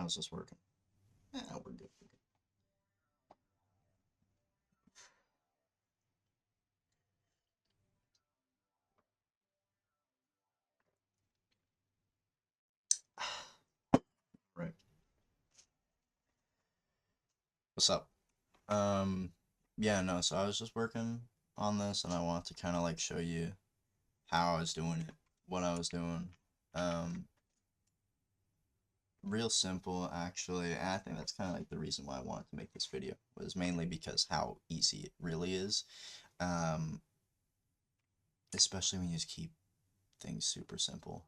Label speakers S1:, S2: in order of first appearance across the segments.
S1: How's this working? Yeah, we're good. Right. What's up? Yeah, no, so I was just working on this and I want to kind of like show you how I was doing it, what I was doing. Um, Real simple actually, and I think that's kind of like the reason why I wanted to make this video, was mainly because how easy it really is. Um, Especially when you just keep things super simple.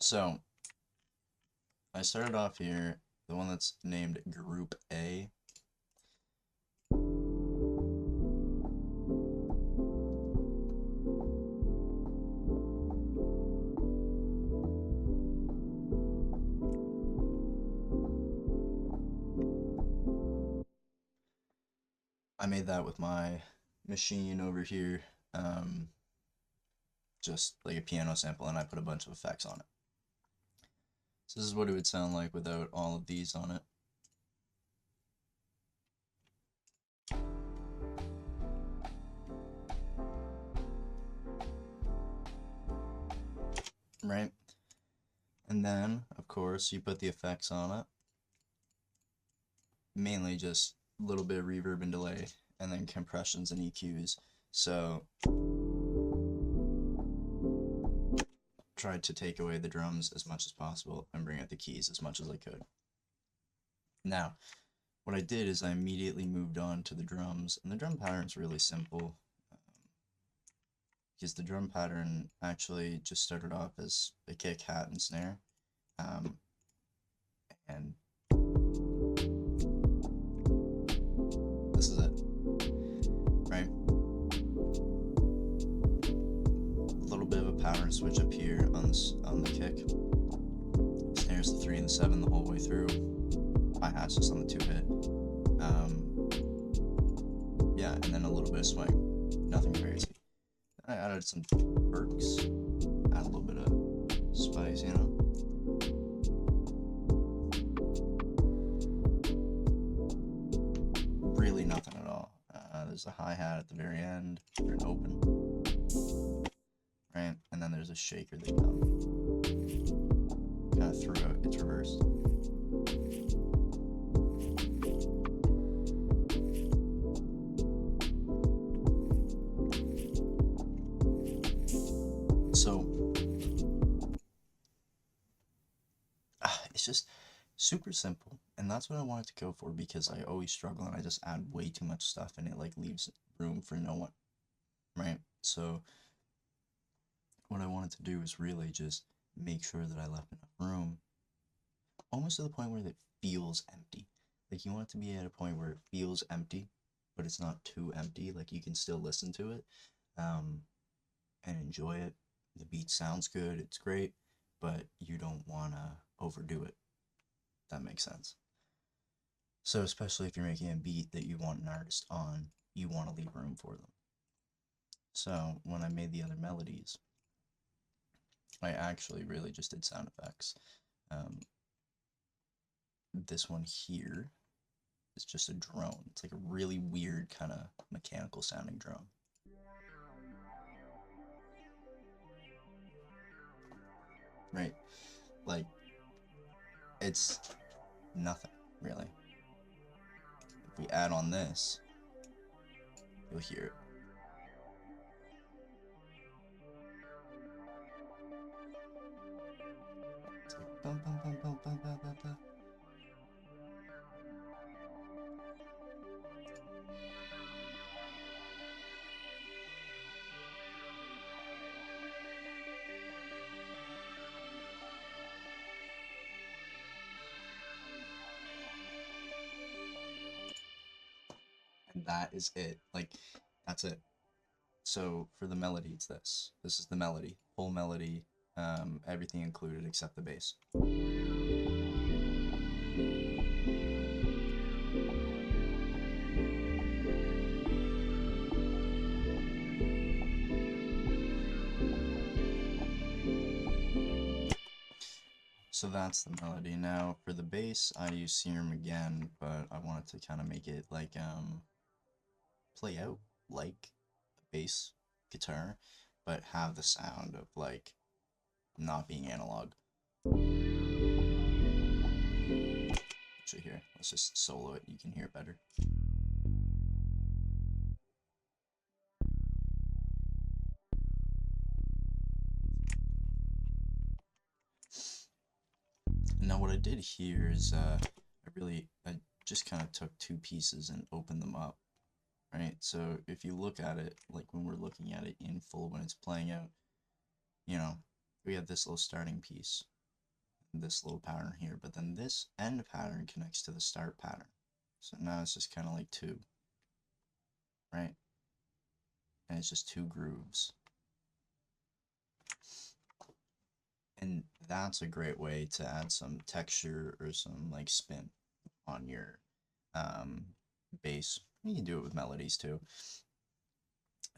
S1: So, I started off here, the one that's named Group A. I made that with my machine over here, just like a piano sample, and I put a bunch of effects on it. So this is what it would sound like without all of these on it. Right? And then, of course, you put the effects on it. Mainly just a little bit of reverb and delay, and then compressions and EQs. So, tried to take away the drums as much as possible and bring out the keys as much as I could. Now, what I did is I immediately moved on to the drums, and the drum pattern's really simple. Because the drum pattern actually just started off as a kick, hat, and snare. And this is it, right? A little bit of a pattern switch up here on the kick. Snares the 3 and the 7 the whole way through. Hi-hats just on the 2-hit. Yeah, and then a little bit of swing. Nothing crazy. I added some perks, add a little bit of spice, you know? Really nothing at all. There's a hi-hat at the very end for an open, right? And then there's a shaker that kind of throughout, it's reversed. So, it's just super simple, and that's what I wanted to go for, because I always struggle and I just add way too much stuff and it like leaves room for no one, right? So what I wanted to do is really just make sure that I left enough room, almost to the point where it feels empty. Like, you want it to be at a point where it feels empty, but it's not too empty. Like, you can still listen to it and enjoy it. The beat sounds good, it's great, but you don't want to overdo it. That makes sense. So especially if you're making a beat that you want an artist on, you want to leave room for them. So when I made the other melodies, I actually really just did sound effects. This one here is just a drone. It's like a really weird kind of mechanical sounding drone. Right? Like, it's nothing, really. If we add on this, you'll hear it. It's like bum bum bum bum bum bum bum bum. And that is it. Like, that's it. So for the melody, it's this. This is the melody, full melody, everything included except the bass. So that's the melody. Now for the bass, I use Serum again, but I wanted to kind of make it like play out like a bass guitar, but have the sound of like not being analog. Actually, here, let's just solo it. You can hear it better. Now what I did here is I just kind of took two pieces and opened them up, right? So if you look at it, like when we're looking at it in full, when it's playing out, you know, we have this little starting piece, this little pattern here, but then this end pattern connects to the start pattern. So now it's just kind of like two, right? And it's just two grooves. And that's a great way to add some texture or some like spin on your um, bass. You can do it with melodies too.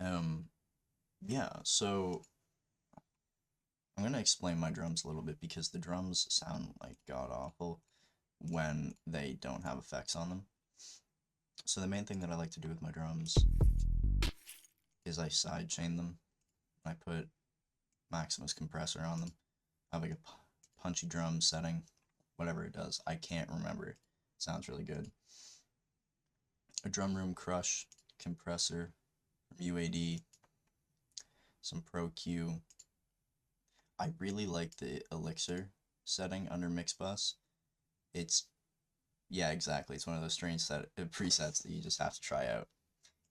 S1: Yeah, so I'm gonna explain my drums a little bit because the drums sound like god awful when they don't have effects on them. So the main thing that I like to do with my drums is I sidechain them. I put Maximus compressor on them. I have like a punchy drum setting, whatever it does. I can't remember. It sounds really good. A drum room crush compressor from UAD, some Pro Q. I really like the Elixir setting under Mixbus. It's, yeah, exactly. It's one of those strange presets that you just have to try out.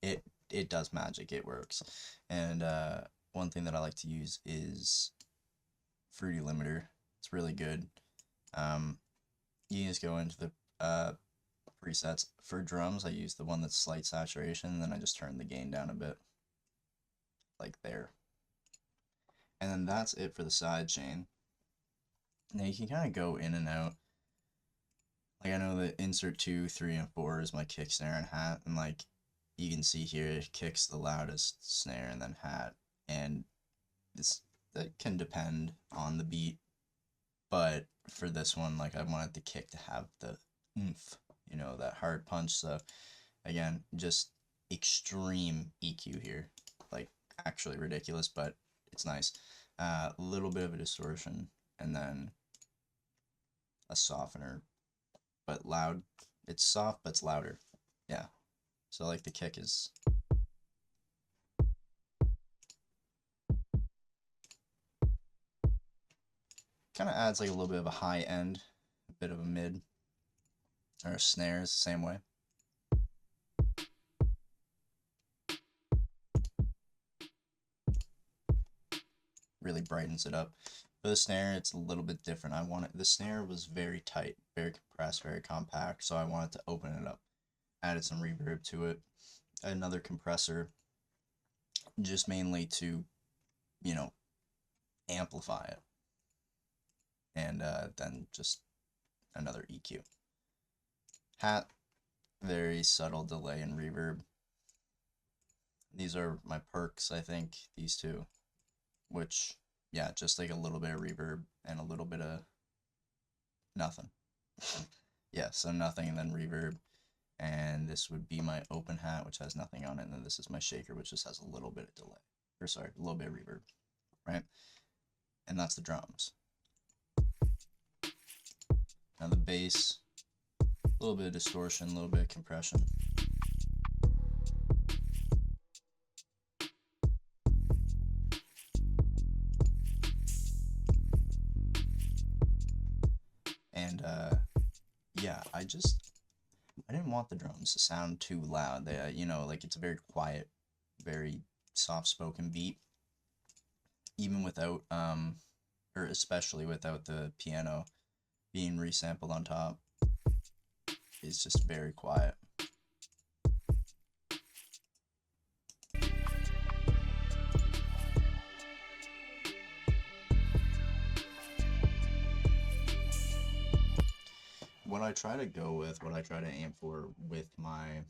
S1: It does magic. It works. And one thing that I like to use is Fruity Limiter. It's really good. You can just go into the presets. For drums, I use the one that's slight saturation, and then I just turn the gain down a bit, like there. And then that's it for the side chain. Now you can kind of go in and out. Like I know that insert 2, 3, and 4 is my kick, snare, and hat, and like you can see here, it kicks the loudest, snare, and then hat, and that can depend on the beat, but for this one, like I wanted the kick to have the oomph, you know, that hard punch. So again, just extreme EQ here, like actually ridiculous, but it's nice. A little bit of a distortion, and then a softener, but loud. It's soft, but it's louder. Yeah. So like the kick is kind of adds like a little bit of a high end, a bit of a mid, or a snare is the same way. Really brightens it up. For the snare, it's a little bit different. The snare was very tight, very compressed, very compact, so I wanted to open it up. Added some reverb to it. Another compressor, just mainly to, you know, amplify it. And then just another EQ. Hat, very subtle delay and reverb. These are my perks, I think, these two. Which, yeah, just like a little bit of reverb and a little bit of nothing. Yeah, so nothing and then reverb. And this would be my open hat, which has nothing on it. And then this is my shaker, which just has a little bit of delay. Or sorry, a little bit of reverb, right? And that's the drums. Now the bass, a little bit of distortion, a little bit of compression. And yeah, I didn't want the drums to sound too loud. They, you know, like it's a very quiet, very soft-spoken beat, even without or especially without the piano being resampled on top. It's just very quiet. What I try to go with, what I try to aim for with my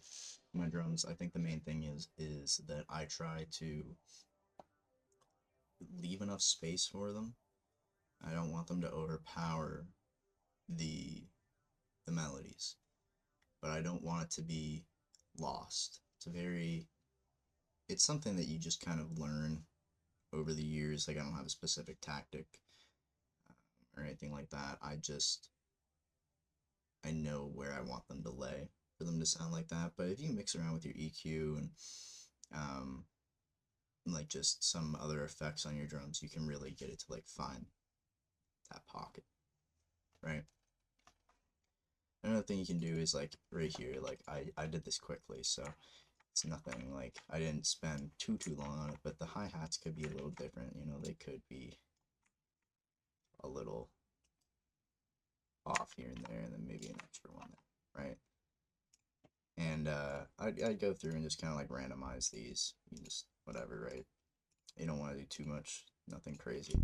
S1: drums, I think the main thing is that I try to leave enough space for them. I don't want want them to overpower the melodies, but I don't want it to be lost. It's something that you just kind of learn over the years. Like, I don't have a specific tactic or anything like that. I know where I want them to lay for them to sound like that. But if you mix around with your EQ and like just some other effects on your drums, you can really get it to like find that pocket, right? Another thing you can do is like right here, like I did this quickly, so it's nothing, like I didn't spend too long on it, but the hi-hats could be a little different, you know, they could be a little off here and there, and then maybe an extra one there, right? And I'd go through and just kind of like randomize these, you just whatever, right? You don't want to do too much, nothing crazy.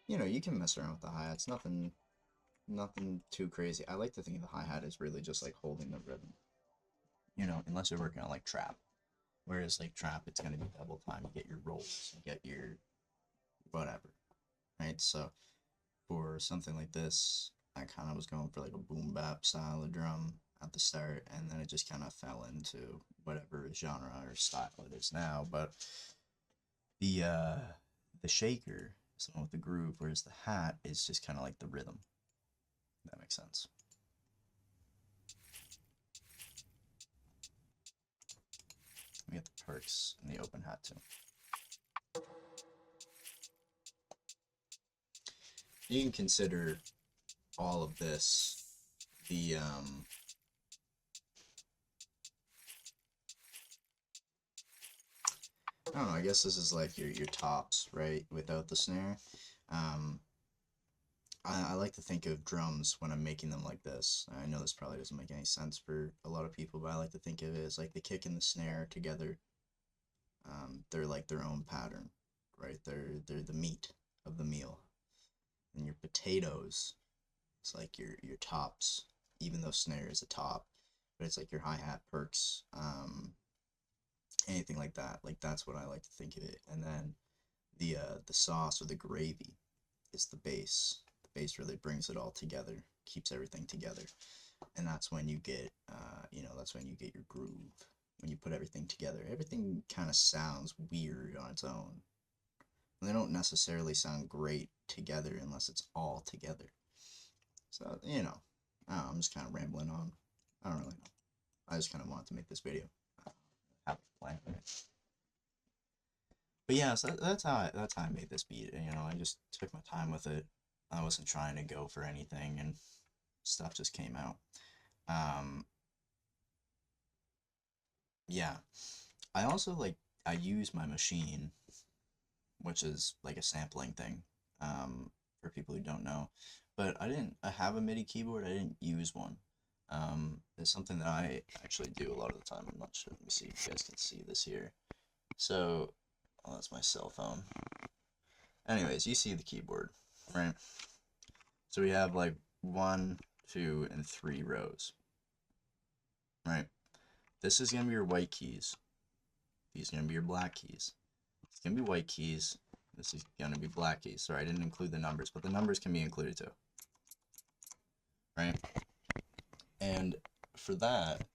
S1: You know, you can mess around with the hi-hats, nothing too crazy. I like to think of the hi-hat is really just like holding the rhythm, you know, unless you're working on like trap. Whereas like trap, it's gonna be double time. You get your rolls, you get your whatever, right? So for something like this, I kind of was going for like a boom bap style of drum at the start, and then it just kind of fell into whatever genre or style it is now. But the shaker is the one with the groove, whereas the hat is just kind of like the rhythm. If that makes sense. We get the perks and the open hat too. You can consider all of this the I don't know, I guess this is like your tops, right? Without the snare. I like to think of drums when I'm making them like this. I know this probably doesn't make any sense for a lot of people, but I like to think of it as like the kick and the snare together. They're like their own pattern, right? They're the meat of the meal. And your potatoes, it's like your tops, even though snare is a top, but it's like your hi-hat perks, anything like that. Like that's what I like to think of it. And then the sauce or the gravy is the bass. The bass really brings it all together, keeps everything together, and that's when you get that's when you get your groove. When you put everything together, everything kind of sounds weird on its own. And they don't necessarily sound great together unless it's all together. So I'm just kind of rambling on. I don't really know. I just kind of wanted to make this video. Have a plan. But yeah, so that's how I made this beat. You know, I just took my time with it. I wasn't trying to go for anything, and stuff just came out. Yeah, I also I use my machine, which is like a sampling thing. For people who don't know, but I have a MIDI keyboard. I didn't use one. It's something that I actually do a lot of the time. I'm not sure. Let me see if you guys can see this here. So, that's my cell phone. Anyways, you see the keyboard, right? So we have like 1, 2, and 3 rows, right? This is gonna be your white keys. These are gonna be your black keys. It's gonna be white keys. This is gonna be black keys. Sorry, I didn't include the numbers, but the numbers can be included too, right? And for that,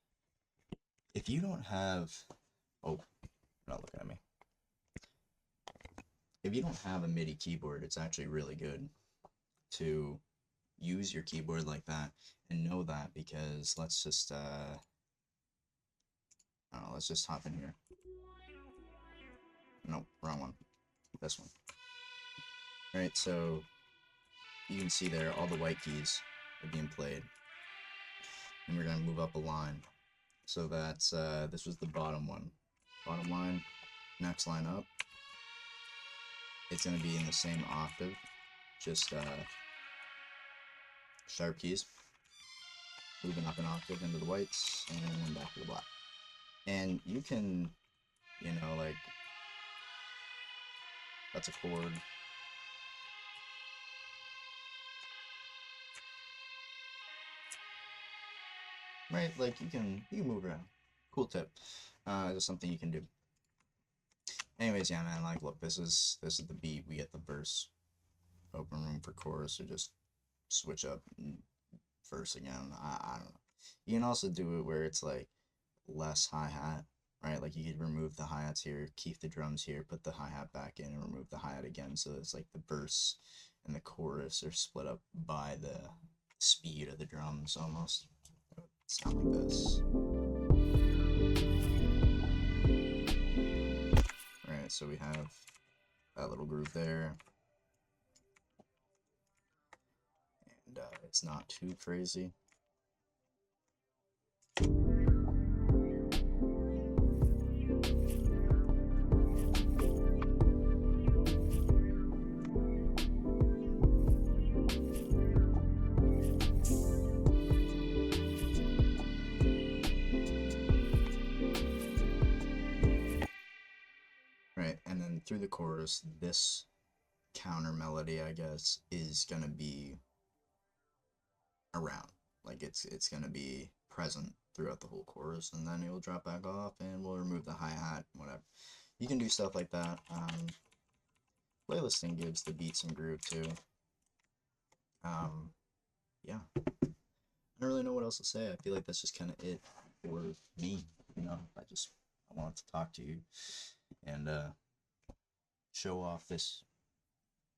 S1: if you don't have, oh, you're not looking at me. If you don't have a MIDI keyboard, it's actually really good to use your keyboard like that and know that, because let's just let's just hop in here. No, wrong one. This one. Right, so you can see there all the white keys are being played. And we're gonna move up a line. So that's this was the bottom one. Bottom line, next line up. It's gonna be in the same octave, just sharp keys. Moving up an octave into the whites and then back to the black. And you can, like, that's a chord. right? Like you can move around. Cool tip. Just something you can do. Anyways, yeah, man. Like, look, this is the beat. We get the verse, open room for chorus, or just switch up verse again. I don't know. You can also do it where it's like less hi-hat, right? Like you could remove the hi-hats here, keep the drums here, put the hi-hat back in, and remove the hi-hat again. So it's like the verse and the chorus are split up by the speed of the drums almost. It would sound like this. Right, so we have that little groove there. And it's not too crazy. Right, and then through the chorus, this counter melody, I guess, is gonna be around. Like it's gonna be present throughout the whole chorus, and then it will drop back off, and we'll remove the hi-hat, whatever. You can do stuff like that. Playlisting gives the beat some groove too. Yeah. I don't really know what else to say. I feel like that's just kind of it for me. I wanted to talk to you and show off this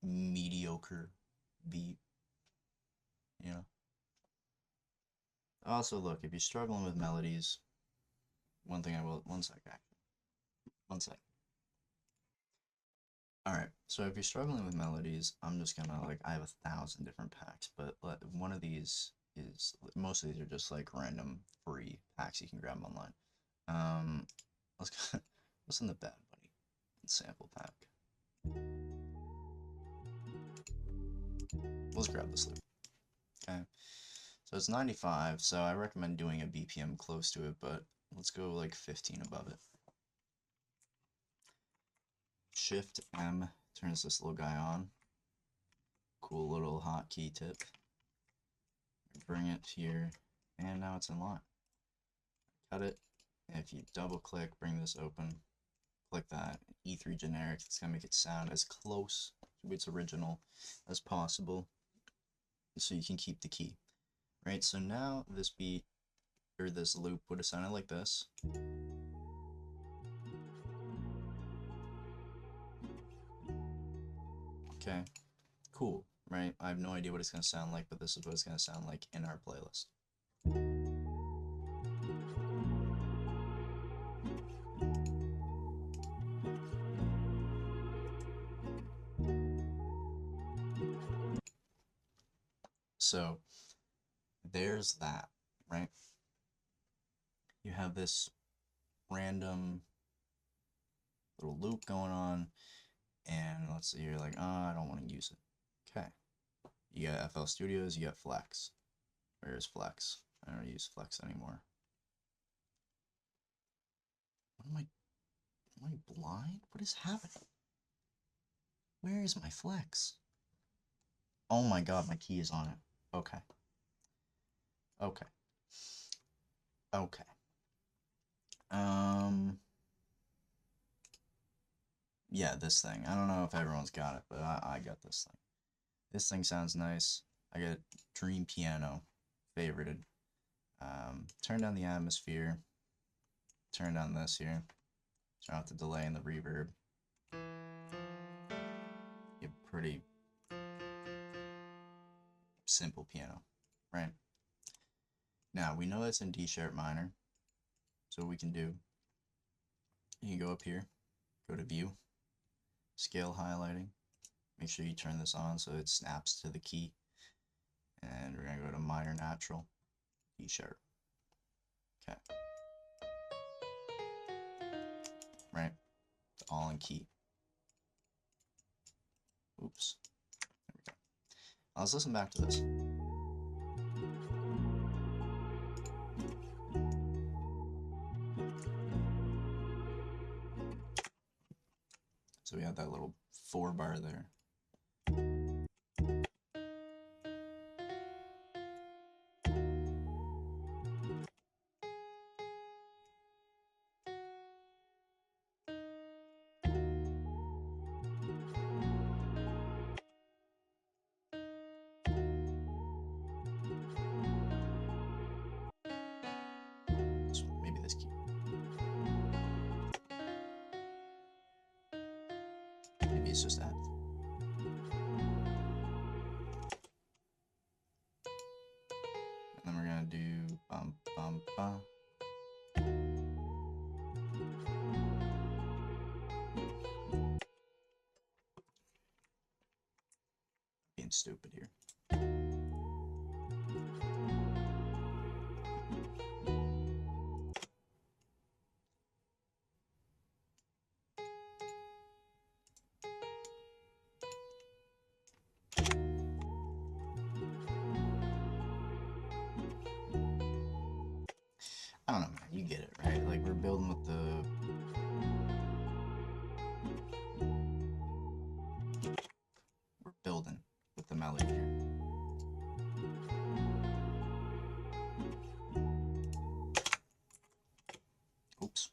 S1: mediocre beat. You know. Also, look, if you're struggling with melodies, one thing I will, one sec, actually, one sec. All right, so if you're struggling with melodies, I'm just gonna like I have 1,000 different packs, but one of these is most of these are just like random free packs you can grab online. Let's go, what's in the Bad Bunny sample pack? Let's grab this loop. Okay, so it's 95, so I recommend doing a BPM close to it, but let's go like 15 above it. Shift M turns this little guy on. Cool little hotkey tip. Bring it here, and now it's in line. Cut it, and if you double click, bring this open, click that, E3 generic, it's gonna make it sound as close to its original as possible, so you can keep the key. Right, so now this beat, or this loop would have sounded like this. Okay, cool, right? I have no idea what it's gonna sound like, but this is what it's gonna sound like in our playlist. So there's that, right? You have this random little loop going on, and let's say you're like, oh, I don't want to use it. Okay. You got FL Studios, you got Flex. Where's Flex? I don't use Flex anymore. What am I blind? What is happening? Where is my Flex? Oh my god, my key is on it. Okay. Okay. Okay. Yeah, this thing. I don't know if everyone's got it, but I got this thing. This thing sounds nice. I got Dream Piano, favorited. Turn down the atmosphere. Turn down this here. Turn off the delay and the reverb. Get pretty simple piano, right? Now, we know that's in D sharp minor, so what we can do, you can go up here, go to View, Scale Highlighting, make sure you turn this on so it snaps to the key, and we're going to go to Minor Natural, D sharp. Okay. Right? It's all in key. Oops. There we go. Now let's listen back to this. So we have that little 4-bar there. it's just F. And then we're gonna do bum bum bum. Being stupid here. I don't know, man. You get it, right? Like, we're building with the... We're building with the melody here. Oops.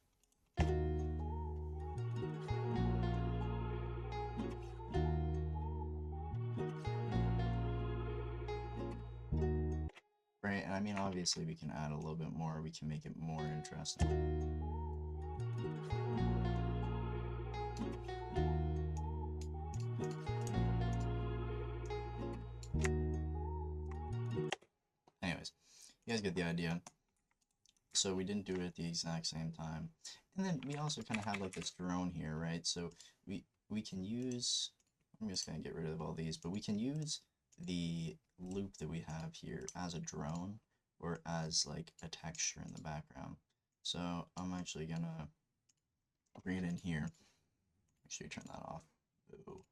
S1: Right, and I mean, obviously we can add a little bit more, we can make it more interesting. Anyways, you guys get the idea. So we didn't do it at the exact same time. And then we also kind of have like this drone here, right? So we can use, I'm just going to get rid of all these, but we can use the loop that we have here as a drone or as like a texture in the background. So I'm actually going to bring it in here. Make sure you turn that off. Ooh.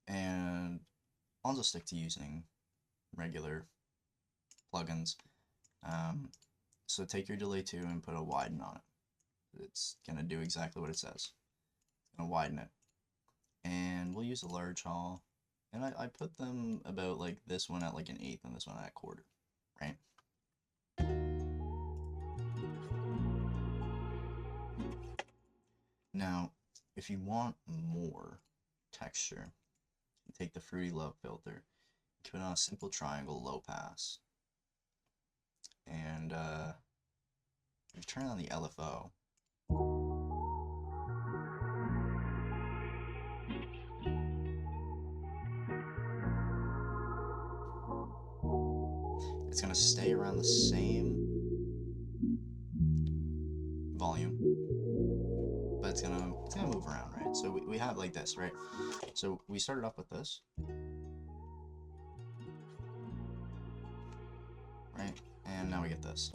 S1: And I'll just stick to using regular plugins. So take your delay 2 and put a widen on it. It's going to do exactly what it says. It's going to widen it. And we'll use a large haul. And I put them about like this one at like an 1/8 and this one at a 1/4, right? Now, if you want more texture, take the Fruity Love filter, put on a simple triangle low pass, and if you turn on the LFO, it's going to stay around the same volume, but it's gonna move around, right? So we have like this, right? So we started off with this, right? And now we get this.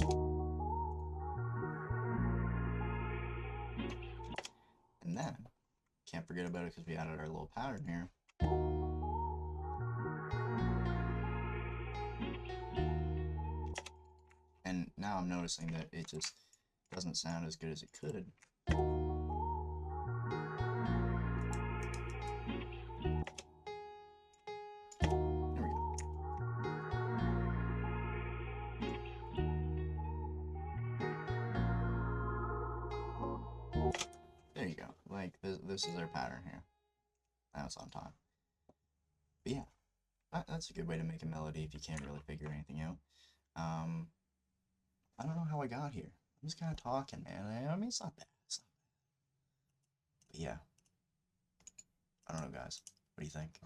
S1: And then, can't forget about it because we added our little pattern here. And now I'm noticing that it just doesn't sound as good as it could. There we go. There you go. Like, this is our pattern here. Now it's on time. But yeah, that's a good way to make a melody if you can't really figure anything out. I don't know how I got here. I'm just kind of talking, man. I mean, it's not bad. It's not bad. But yeah. I don't know, guys. What do you think?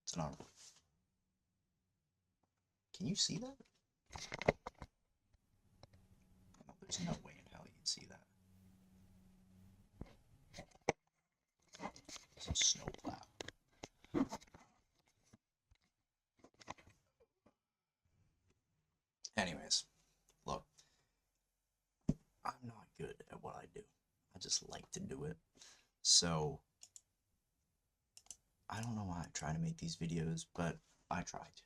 S1: It's an art. Can you see that? Oh, there's no way in hell you can see that. It's a snowplow. Anyways, look. I'm not good at what I do. I just like to do it. So, I don't know why I try to make these videos, but I tried.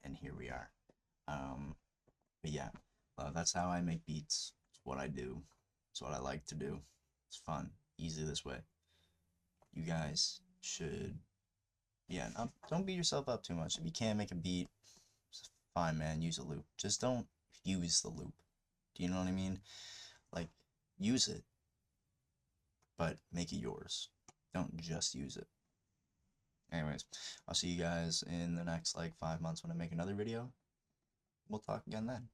S1: And here we are. But yeah, that's how I make beats. It's what I do. It's what I like to do. It's fun, easy this way. You guys should, yeah, don't beat yourself up too much. If you can't make a beat, it's fine, man. Use a loop. Just don't use the loop. Do you know what I mean? Like, use it, but make it yours. Don't just use it. Anyways, I'll see you guys in the next like 5 months when I make another video. We'll talk again then.